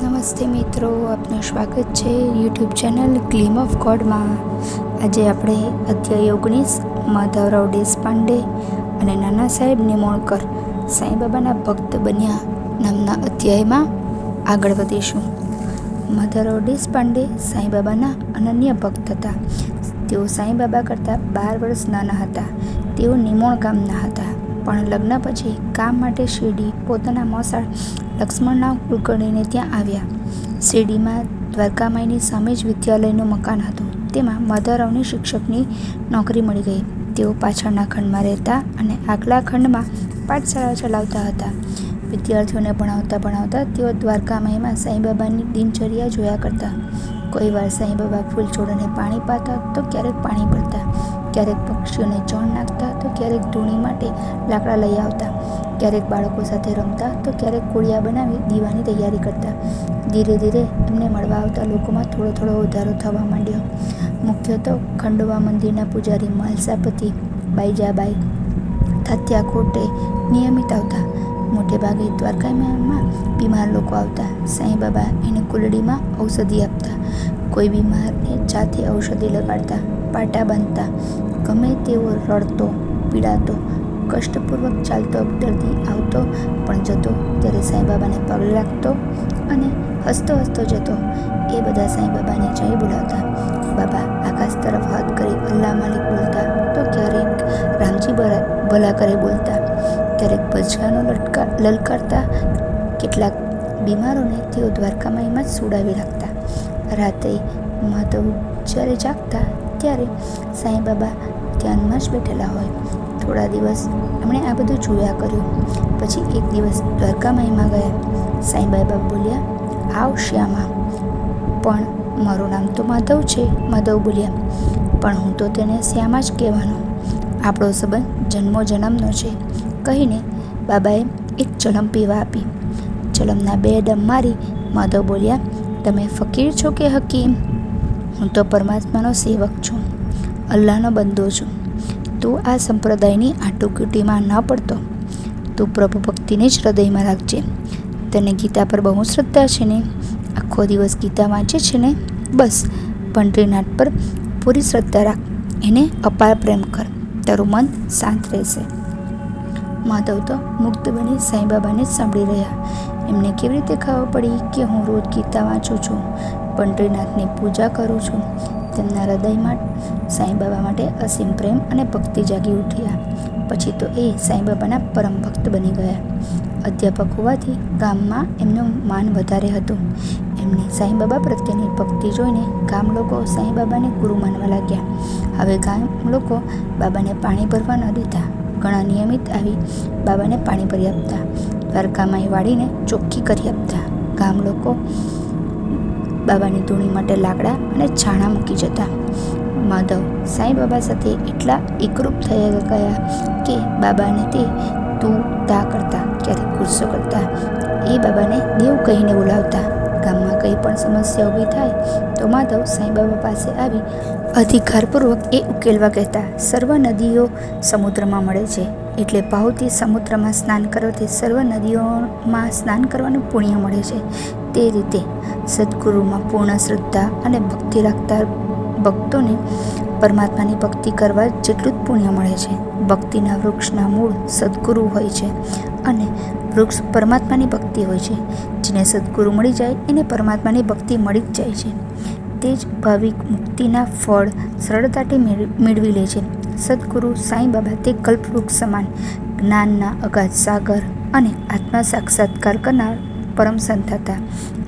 નમસ્તે મિત્રો, આપનું સ્વાગત છે યુટ્યુબ ચેનલ ગ્લીમ ઓફ ગોડમાં. આજે આપણે અધ્યાય 19 માધવરાવ દેશપાંડે અને નાના સાહેબ નિમોણકર સાંઈબાબાના ભક્ત બન્યા નામના અધ્યાયમાં આગળ વધીશું. માધવરાવ દેશપાંડે સાંઈબાબાના અનન્ય ભક્ત હતા. તેઓ સાંઈબાબા કરતાં 12 વર્ષ નાના હતા. તેઓ નિમોણ ગામના હતા, પણ લગ્ન પછી કામ માટે શિરડી પોતાના મોસાળ લક્ષ્મણરાવ કુલકર્ણીને ત્યાં આવ્યા. શિરડીમાં દ્વારકામાઈની સામે જ વિદ્યાલયનું મકાન હતું. તેમાં માધવરાવની શિક્ષકની નોકરી મળી ગઈ. તેઓ પાછળના ખંડમાં રહેતા અને આગલા ખંડમાં પાઠશાળા ચલાવતા હતા. વિદ્યાર્થીઓને ભણાવતા તેઓ દ્વારકામાઈમાં સાંઈબાબાની દિનચર્યા જોયા કરતા. કોઈ વાર સાંઈબાબા ફૂલ છોડને પાણી પાતા તો ક્યારેક પાણી ભરતા, ક્યારેક પક્ષીઓને ચણ નાખતા તો ક્યારેક ધૂણી માટે લાકડા લઈ આવતા, ક્યારેક બાળકો સાથે રમતા તો ક્યારેક કોળિયા બનાવી દીવાની તૈયારી કરતા. ધીરે ધીરે એમને મળવા આવતા લોકોમાં થોડો થોડો વધારો થવા માંડ્યો. મુખ્ય તો ખંડોબા મંદિરના પૂજારી માલસાપતિ બાઈજાબાઈ તાત્યા કોટે નિયમિત આવતા. મોટે ભાગે દ્વારકામાં બીમાર લોકો આવતા. સાંઈબાબા એની કુલડીમાં ઔષધિ આપતા. કોઈ બીમારને જાતે ઔષધિ લગાડતા, પાટા બાંધતા. ગમે તેવો રડતો, પીડાતો, કષ્ટપૂર્વક ચાલતો દર્દી આવતો પણ જતો ત્યારે સાંઈબાબાને પગ લાગતો અને હસતો હસતો જતો. એ બધા સાંઈબાબાને જય બોલાવતા. બાબા આકાશ તરફ હાથ કરી અલ્લાહ માલિક બોલતા તો ક્યારેક રામજી ભલા કરે બોલતા, ક્યારેક ભજગાનો લલકારતા. કેટલાક બીમારોને તેઓ દ્વારકામાઈમાં જ સુડાવી રાખતા. રાતે માધવ જ્યારે જાગતા ત્યારે સાંઈબાબા ધ્યાનમાં જ બેઠેલા હોય. થોડા દિવસ એમણે આ બધું જોયા કર્યું. પછી એક દિવસ દ્વારકામાઈમાં ગયા. સાંઈબાબા બોલ્યા, આવ શ્યામા. પણ મારું નામ તો માધવ છે. માધવ બોલ્યા, પણ હું તો તેને શ્યામા જ કહેવાનો. આપણો સંબંધ જન્મો જન્મનો છે કહીને બાબાએ એક ચલમ પીવા આપી. ચલમના 2 ડમ મારી માધવ બોલ્યા, તમે ફકીર છો કે હકીમ? હું તો પરમાત્માનો સેવક છું, અલ્લાહનો બંદો છું. તું આ સંપ્રદાયની આટુકીટીમાં ન પડતો. તું પ્રભુ ભક્તિને જ હૃદયમાં રાખજે. તને ગીતા પર બહુ શ્રદ્ધા છે ને? આખો દિવસ ગીતા વાંચે છે ને? બસ પંઢરીનાથ પર પૂરી શ્રદ્ધા રાખ. એને અપાર પ્રેમ કર. તારું મન શાંત રહેશે. માધવ તો મુગ્ધ બની સાંઈબાબાને સાંભળી રહ્યા. એમને કેવી રીતે ખબર પડી કે હું રોજ ગીતા વાંચું છું, પંઢરીનાથની પૂજા કરું છું? તેમના હૃદયમાં સાંઈબાબા માટે અસીમ પ્રેમ અને ભક્તિ જાગી ઉઠ્યા. પછી તો એ સાંઈબાબાના પરમ ભક્ત બની ગયા. અધ્યાપક હોવાથી ગામમાં એમનું માન વધારે હતું. એમની સાંઈબાબા પ્રત્યેની ભક્તિ જોઈને ગામ લોકો સાંઈબાબાને ગુરુ માનવા લાગ્યા. હવે ગામ લોકો બાબાને પાણી ભરવા ન દેતા. ઘણા નિયમિત આવી બાબાને પાણી ભરી આપતા. દ્વારકામાઈ વાળીને ચોખ્ખી કરી આપતા. ગામ લોકો બાબાની ધૂણી માટે લાકડા અને છાણા મૂકી જતા. માધવ સાંઈબાબા સાથે એટલા એકરૂપ થઈ ગયા કે બાબાને તે તું તા કરતા, ક્યારેક ગુસ્સો કરતા. એ બાબાને દેવ કહીને બોલાવતા. ગામમાં કંઈ પણ સમસ્યા ઊભી થાય તો માધવ સાંઈબાબા પાસે આવી અધિકારપૂર્વક એ ઉકેલવા કહેતા. સર્વ નદીઓ સમુદ્રમાં મળે છે, એટલે ભાવથી સમુદ્રમાં સ્નાન કરવાથી સર્વ નદીઓમાં સ્નાન કરવાનું પુણ્ય મળે છે. તે રીતે સદગુરુમાં પૂર્ણ શ્રદ્ધા અને ભક્તિ રાખતા ભક્તોને પરમાત્માની ભક્તિ કરવા જેટલું જ પુણ્ય મળે છે. ભક્તિના વૃક્ષના મૂળ સદગુરુ હોય છે અને વૃક્ષ પરમાત્માની ભક્તિ હોય છે. જેને સદગુરુ મળી જાય એને પરમાત્માની ભક્તિ મળી જ જાય છે. તે જ ભાવિક મુક્તિના ફળ સરળતાથી મેળવી લે છે. સદગુરુ સાંઈબાબા તે કલ્પવૃક્ષ સમાન જ્ઞાનના અગાધ સાગર અને આત્મા સાક્ષાત્કાર કરનાર પરમ સંત હતા.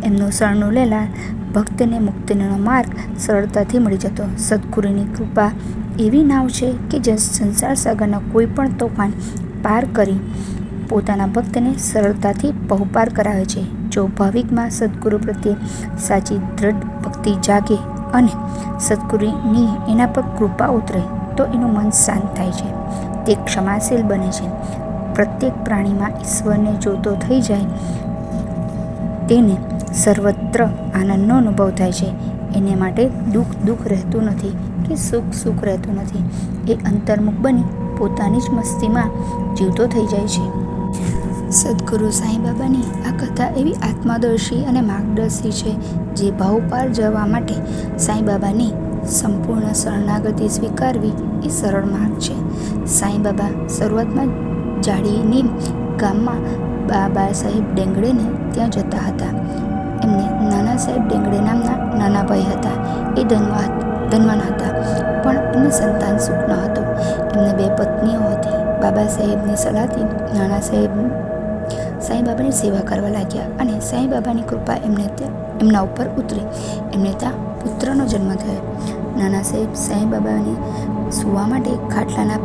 એમનું શરણું લેલા ભક્તને મુક્તિનો માર્ગ સરળતાથી મળી જતો. સદગુરુની કૃપા એવી નાવ છે કે જે સંસાર સાગરના કોઈ પણ તોફાન પાર કરી પોતાના ભક્તને સરળતાથી પહોપાર કરાવે છે. જો ભાવિકમાં સદગુરુ પ્રત્યે સાચી દ્રઢ ભક્તિ જાગે અને સદગુરુની એના પર કૃપા ઉતરે તો એનું મન શાંત થાય છે. તે ક્ષમાશીલ બને છે. પ્રત્યેક પ્રાણીમાં ઈશ્વરને જોતો થઈ જાય. તેને સર્વત્ર આનંદનો અનુભવ થાય છે. એને માટે દુઃખ રહેતું નથી કે સુખ રહેતું નથી. એ અંતર્મુખ બની પોતાની જ મસ્તીમાં જીવતો થઈ જાય છે. સદગુરુ સાંઈ બાબાની આ કથા એવી આત્મદર્શી અને માર્ગદર્શી છે જે ભાવ પાર જવા માટે સાંઈ બાબાની સંપૂર્ણ શરણાગતિ સ્વીકારવી એ સરળ માર્ગ છે. સાંઈ બાબા શરૂઆતમાં જાડીની ગામમાં બાબા સાહેબ ડેંગડેને ત્યાં જતા હતા. એમને નાના સાહેબ ડેંગડે નામના નાના ભાઈ હતા. એ ધનવાન હતા, પણ એમને સંતાન સુખ ન હતો. એમને 2 પત્નીઓ હતી. બાબા સાહેબની સલાહથી નાના સાહેબ સાંઈ બાબાની સેવા કરવા લાગ્યા અને સાંઈ બાબાની કૃપા એમના ઉપર ઉતરી. એમને ત્યાં પુત્રનો જન્મ થયો. નાના સાહેબ સાંઈ બાબાને સૂવા માટે ખાટલાના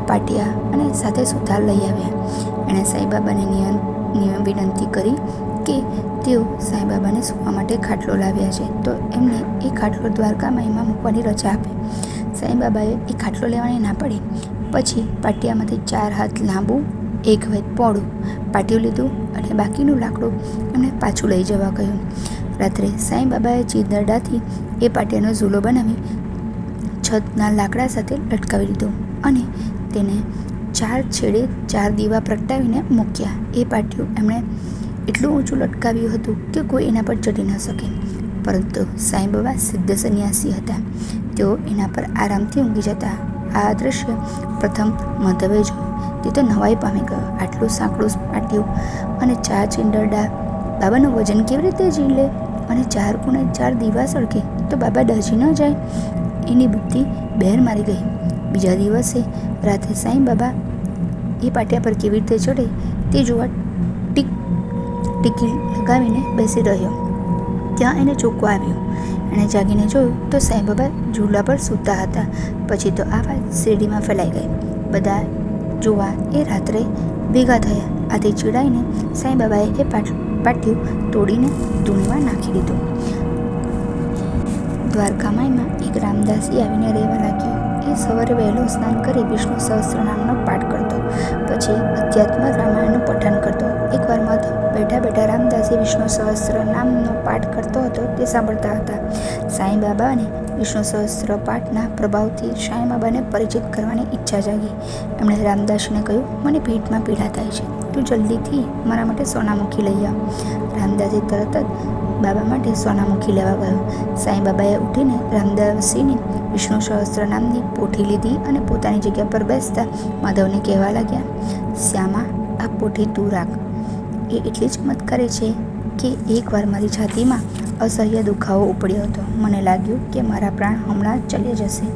પાટિયા અને સાથે સુથાર લઈ આવ્યા. એણે સાંઈ બાબાને વિનંતી કરી કે તેઓ સાંઈ બાબાને સૂવા માટે ખાટલો લાવ્યા છે, તો એમને એ ખાટલો દ્વારકા માઈમાં મૂકવાની રજા આપી. સાંઈ બાબાએ એ ખાટલો લેવાની ના પડી. પછી પાટિયામાંથી 4 હાથ લાંબુ, 1 હાથ પહોળું પાટિયું લીધું અને બાકીનું લાકડું એમને પાછું લઈ જવા કહ્યું. રાત્રે સાંઈ બાબાએ ચીદરડાથી એ પાટિયાનો ઝૂલો બનાવી છતના લાકડા સાથે લટકાવી દીધો અને તેને 4 છેડે 4 દીવા પ્રગટાવીને મૂક્યા. એ પાટિયું એમણે એટલું ઊંચું લટકાવ્યું હતું કે કોઈ એના પર ચડી ન શકે. પરંતુ સાંઈ બાબા સિદ્ધ સંન્યાસી હતા. તેઓ એના પર આરામથી ઊંઘી જતા. આ દ્રશ્ય પ્રથમ માધવે જોયું. તે તો નવાઈ પામી ગયો. આટલું સાંકડું પાટિયું અને 4 ચીંડરડા બાબાનું વજન કેવી રીતે ઝીલી લે? અને 4 ખૂણે 4 દીવા સળગે તો બાબા ડજી ન જાય? એની બુદ્ધિ બહેર મારી ગઈ. બીજા દિવસે રાત્રે સાંઈ બાબા એ પાટિયા પર કેવી રીતે ચડે તે જોવા ટીકી લગાવીને બેસી રહ્યો. ત્યાં એને ચોખ્ખું આવ્યું. એણે જાગીને જોયું તો સાંઈ બાબા ઝૂલા પર સૂતા હતા. પછી તો આ વાત શેરડીમાં ફેલાઈ ગઈ. બધા જોવા એ રાત્રે ભેગા થયા. આથી ચીડાઈને સાંઈ બાબાએ એ પાટિયું તોડીને ધૂળમાં નાખી દીધું. દ્વારકા માઈમાં એક રામદાસી આવીને રહેવા લાગ્યો. એ સવારે વહેલો સ્નાન કરી વિષ્ણુ સહસ્ત્રનામનો પાઠ કરતો. પછી અધ્યાત્મ રામાયણનું પઠન કરતો. એકવાર માધવ બેઠા રામદાસી વિષ્ણુ સહસ્ત્રનામનો પાઠ કરતો હતો તે સાંભળતા હતા. સાંઈ બાબાને વિષ્ણુ સહસ્ત્ર પાઠના પ્રભાવથી સાંઈ બાબાને પરિચિત કરવાની ઈચ્છા જાગી. એમણે રામદાસને કહ્યું, મને પેટમાં પીડા થાય છે, તું જલ્દીથી મારા માટે સોનામુખી લઈ આવ. રામદાસી તરત જ બાબા માટે સોનામુખી લેવા ગયો. સાંઈ બાબાએ ઉઠીને રામદાસીની વિષ્ણુ સહસ્ત્ર નામની પોઠી લીધી અને પોતાની જગ્યા પર બેસતા માધવને કહેવા લાગ્યા, શ્યામા, આ પોઠી તું રાખ. એ એટલી ચમત્કારી છે કે એકવાર મારી છાતીમાં અસહ્ય દુખાવો ઉપડ્યો હતો. મને લાગ્યું કે મારા પ્રાણ હમણાં જ ચાલી જશે.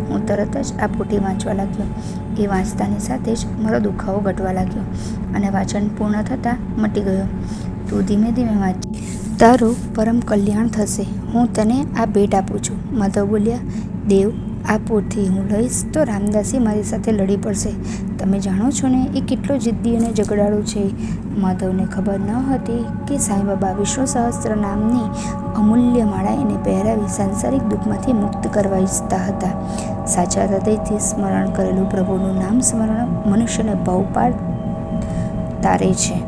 હું તરત જ આ પોઠી વાંચવા લાગ્યો. એ વાંચતાની સાથે જ મારો દુખાવો ઘટવા લાગ્યો અને વાંચન પૂર્ણ થતાં મટી ગયો. તું ધીમે ધીમે વાંચ, તારું પરમ કલ્યાણ થશે. હું તને આ ભેટ આપું છું. માધવ બોલ્યા, દેવ, આ પોઠી હું લઈશ તો રામદાસી મારી સાથે લડી પડશે. તમે જાણો છો ને એ કેટલો જિદ્દી અને ઝઘડાળુ છે. માધવને ખબર ન હતી કે સાંઈ બાબા વિષ્ણુ સહસ્ત્ર નામની અમૂલ્ય માળા એને પહેરાવી સાંસારિક દુઃખમાંથી મુક્ત કરવા ઈચ્છતા હતા. સાચા હૃદયથી સ્મરણ કરેલું પ્રભુનું નામ સ્મરણ મનુષ્યને ભાવ પાર તારે છે.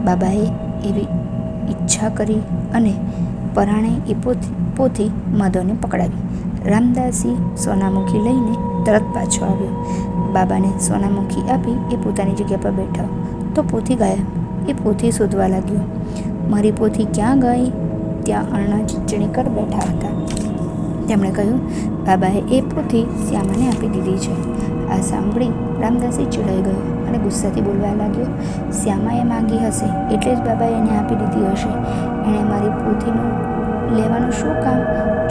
બાબાએ એવી ઈચ્છા કરી અને પરાણે એ પોથી માધવને પકડાવી. રામદાસી સોનામુખી લઈને તરત પાછો આવ્યો. બાબાને સોનામુખી આપી એ પોતાની જગ્યા પર બેઠો તો પોથી ગાયબ. એ પોથી શોધવા લાગ્યો. મારી પોથી ક્યાં ગઈ? ત્યાં અણણા ચીચણીકર બેઠા હતા. તેમણે કહ્યું, બાબાએ એ પોથી શ્યામાને આપી દીધી છે. આ સાંભળી રામદાસી ચીડાઈ ગયો અને ગુસ્સાથી બોલવા લાગ્યો, શ્યામાએ માંગી હશે એટલે જ બાબાએ એને આપી દીધી હશે. એણે મારી પોથીનું લેવાનું શું કામ?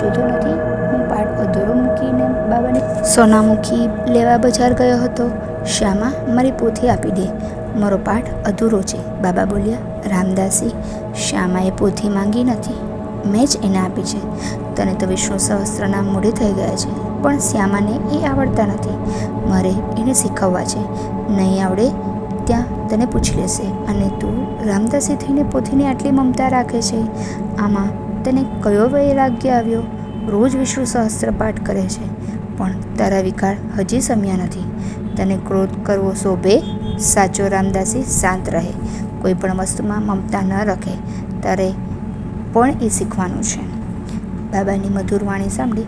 જોતો નથી હું પાઠ અધૂરો મૂકીને બાબાને સોનામુખી લેવા બજાર ગયો હતો. શ્યામા, મારી પોથી આપી દે, મારો પાઠ અધૂરો છે. બાબા બોલ્યા, રામદાસી, શ્યામાએ પોથી માંગી નથી, મેં જ એને આપી છે. તને તો વિષ્ણુ સહસ્ત્રનામ મોઢે થઈ ગયા છે, પણ શ્યામાને એ આવડતા નથી. મારે એને શીખવવા છે. નહીં આવડે ત્યાં તને પૂછી લેશે. અને તું રામદાસી થઈને પોથીની આટલી મમતા રાખે છે, આમાં તને કયો વૈરાગ્ય આવ્યો? રોજ વિષ્ણુ સહસ્ત્ર પાઠ કરે છે, પણ તારા વિકાર હજી શમ્યા નથી. તને ક્રોધ કરવો શોભે? સાચો રામદાસી શાંત રહે, કોઈ પણ વસ્તુમાં મમતા ન રાખે. તારે પણ એ શીખવાનું છે. બાબાની મધુર વાણી સાંભળી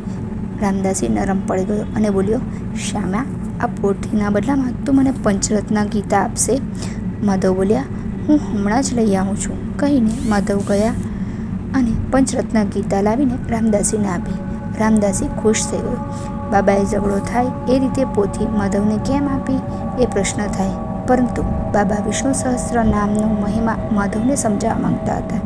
રામદાસી નરમ પડી ગયો અને બોલ્યો, શ્યામા, આ પોથીના બદલામાં તું મને પંચરત્ન ગીતા આપશે? માધવ બોલ્યા, હું હમણાં જ લઈ આવું છું કહીને માધવ ગયા અને પંચરત્ન ગીતા લાવીને રામદાસીને આપી. રામદાસી ખુશ થઈ ગયો. બાબાએ ઝઘડો થાય એ રીતે પોથી માધવને કેમ આપી એ પ્રશ્ન થાય, પરંતુ બાબા વિષ્ણુ સહસ્ત્ર નામનો મહિમા માધવને સમજાવવા માંગતા હતા.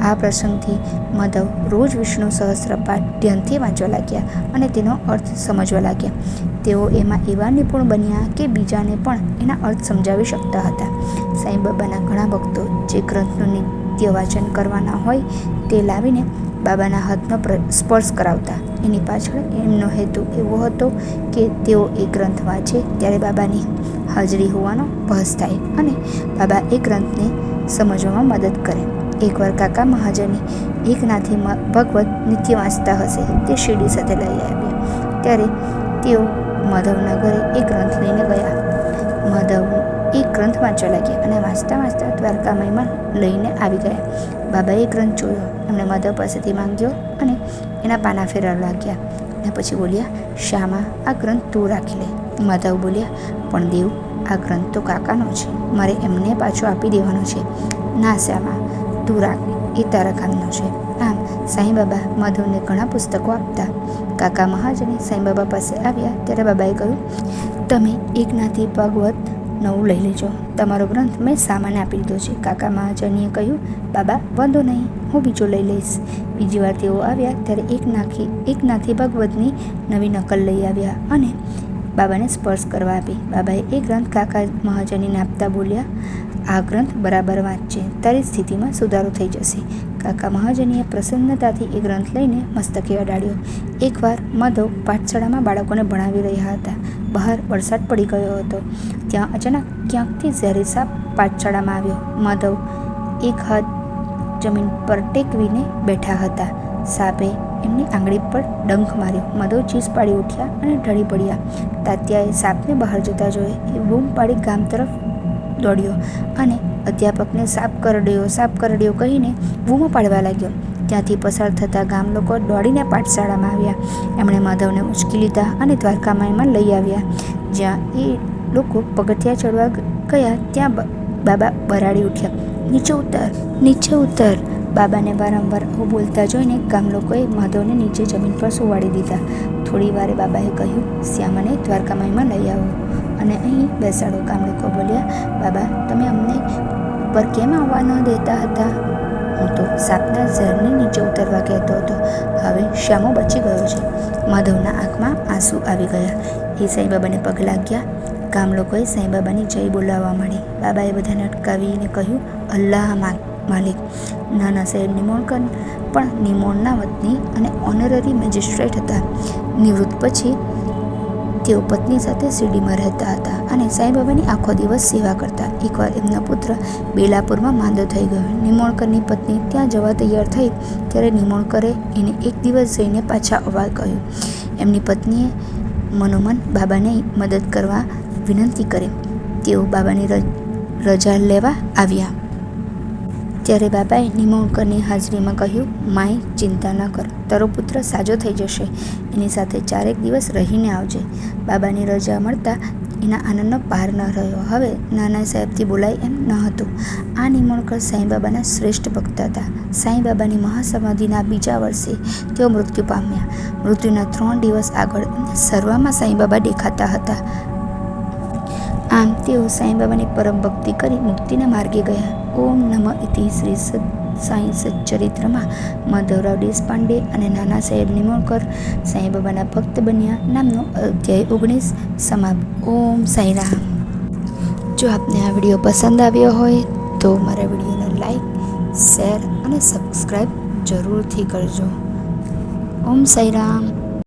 આ પ્રસંગથી માધવ રોજ વિષ્ણુ સહસ્ત્ર પાઠ ધ્યાનથી વાંચવા લાગ્યા અને તેનો અર્થ સમજવા લાગ્યા. તેઓ એમાં એવા નિપુણ બન્યા કે બીજાને પણ એના અર્થ સમજાવી શકતા હતા. સાંઈ બાબાના ઘણા ભક્તો જે ગ્રંથનું નિત્ય વાંચન કરવાના હોય તે લાવીને બાબાના હાથનો સ્પર્શ કરાવતા. એની પાછળ એમનો હેતુ એવો હતો કે તેઓ એ ગ્રંથ વાંચે ત્યારે બાબાની હાજરી હોવાનો ભાસ થાય અને બાબા એ ગ્રંથને સમજવામાં મદદ કરે. એકવાર કાકા મહાજની એકનાથી ભગવત નિત્ય વાંચતા હશે તે શીરડી સાથે લઈ આવ્યા. ત્યારે તેઓ માધવના ઘરે એ ગ્રંથ લઈને ગયા. માધવ એ ગ્રંથ વાંચવા લાગ્યા અને વાંચતા વાંચતા દ્વારકામયમાં લઈને આવી ગયા. બાબાએ એ ગ્રંથ જોયો, એમણે માધવ પાસેથી માંગ્યો અને એના પાના ફેરવવા લાગ્યા. અને પછી બોલ્યા, શ્યામા, આ ગ્રંથ તું રાખી લે. માધવ બોલ્યા, પણ દેવ, આ ગ્રંથ તો કાકાનો છે, મારે એમને પાછો આપી દેવાનો છે. ના શ્યામા, તું રાખ, એ તારા કામનો છે. આમ સાંઈ બાબા માધવને ઘણા પુસ્તકો આપતા. કાકા મહાજને સાંઈ બાબા પાસે આવ્યા ત્યારે બાબાએ કહ્યું, તમે એકનાથી ભાગવત 9 લઈ લેજો, તમારો ગ્રંથ મેં સામાન્ય આપી દીધો છે. કાકા મહાજનીએ કહ્યું, બાબા વાંધો નહીં, હું બીજો લઈ લઈશ. બીજી વાર તેઓ આવ્યા ત્યારે એકનાથી ભાગવતની નવી નકલ લઈ આવ્યા અને બાબાને સ્પર્શ કરવા આપી. બાબાએ એ ગ્રંથ કાકા મહાજનીને આપતા બોલ્યા, આ ગ્રંથ બરાબર વાંચજે, તારી સ્થિતિમાં સુધારો થઈ જશે. કાકા મહાજનીએ પ્રસન્નતાથી એ ગ્રંથ લઈને મસ્તકે અડાડ્યો. એકવાર માધવ પાઠશાળામાં બાળકોને ભણાવી રહ્યા હતા. બહાર વરસાદ પડી ગયો હતો. ત્યાં અચાનક ક્યાંકથી ઝેરી સાપ પાઠશાળામાં આવ્યો. માધવ એક હાથ જમીન પર ટેકવીને બેઠા હતા. સાપે એમની આંગળી પર ડંખ માર્યો. માધવ ચીસ પાડી ઉઠ્યા અને ઢળી પડ્યા. તાત્યાએ સાપને બહાર જતા જોઈ એ બૂમ પાડી ગામ તરફ દોડ્યો અને અધ્યાપકને સાપ કરડ્યો કહીને બૂમો પાડવા લાગ્યો. ત્યાંથી પસાર થતા ગામ લોકો દોડીને પાઠશાળામાં આવ્યા. એમણે માધવને ઉંચકી લીધા અને દ્વારકામાયમાં લઈ આવ્યા. જ્યાં એ લોકો પગથિયા ચડવા ગયા ત્યાં બાબા બરાડી ઉઠ્યા, નીચે ઉતર. બાબાને વારંવાર આવું બોલતા જોઈને ગામ લોકોએ માધવને નીચે જમીન પર સુવાડી દીધા. થોડી વારે બાબાએ કહ્યું, શ્યામને દ્વારકામાયમાં લઈ આવો અને અહીં બેસાડો. ગામ લોકો બોલ્યા, બાબા, તમે અમને પર કેમ આવવા ન દેતા હતા? હું તો સાપના ઝેરની નીચે ઉતરવા કહેતો હતો. હવે શ્યામો બચી ગયો છે. માધવના આંખમાં આંસુ આવી ગયા. એ સાંઈબાબાને પગ લાગ્યા. ગામ લોકોએ સાંઈબાબાની જય બોલાવવા માંડી. બાબાએ બધાને અટકાવીને કહ્યું, અલ્લાહ માલિક. નાના સાહેબ નિમોણકર પણ નિમોણના વતની અને ઓનરરી મેજિસ્ટ્રેટ હતા. નિવૃત્ત પછી તેઓ પત્ની સાથે શિરડીમાં રહેતા હતા અને સાંઈબાબાની આખો દિવસ સેવા કરતા. એકવાર એમનો પુત્ર બેલાપુરમાં માંદો થઈ ગયો. નિમોણકરની પત્ની ત્યાં જવા તૈયાર થઈ ત્યારે નિમોણકરે એને એક દિવસ જઈને પાછા આવવા કહ્યું. એમની પત્નીએ મનોમન બાબાને મદદ કરવા વિનંતી કરી. તેઓ બાબાની રજા લેવા આવ્યા ત્યારે બાબાએ નિમોણકરની હાજરીમાં કહ્યું, માય, ચિંતા ન કર, તારો પુત્ર સાજો થઈ જશે. એની સાથે 4 દિવસ રહીને આવજે. બાબાની રજા મળતા એના આનંદનો પાર ન રહ્યો. હવે નાના સાહેબથી બોલાય એમ ન હતું. આ નિમોણકર સાંઈબાબાના શ્રેષ્ઠ ભક્ત હતા. સાંઈબાબાની મહાસમાધિના બીજા વર્ષે તેઓ મૃત્યુ પામ્યા. મૃત્યુના 3 દિવસ આગળ સર્વામાં સાંઈબાબા દેખાતા હતા. આમ તેઓ સાંઈબાબાની પરમ ભક્તિ કરી મુક્તિના માર્ગે ગયા. ઓમ નમઃ ઇતિ શ્રી સાંઈ સચ્ચરિત્રમાં માધવરાવ દેશપાંડે અને નાના સાહેબ નિમોણકર સાંઈબાબાના ભક્ત બન્યા નામનો અધ્યાય 19 સમાપ્ત. ઓમ સાંઈરામ. જો આપને આ વિડીયો પસંદ આવ્યો હોય તો મારા વિડીયોને લાઈક, શેર અને સબસ્ક્રાઈબ જરૂરથી કરજો. ઓમ સાંઈરામ.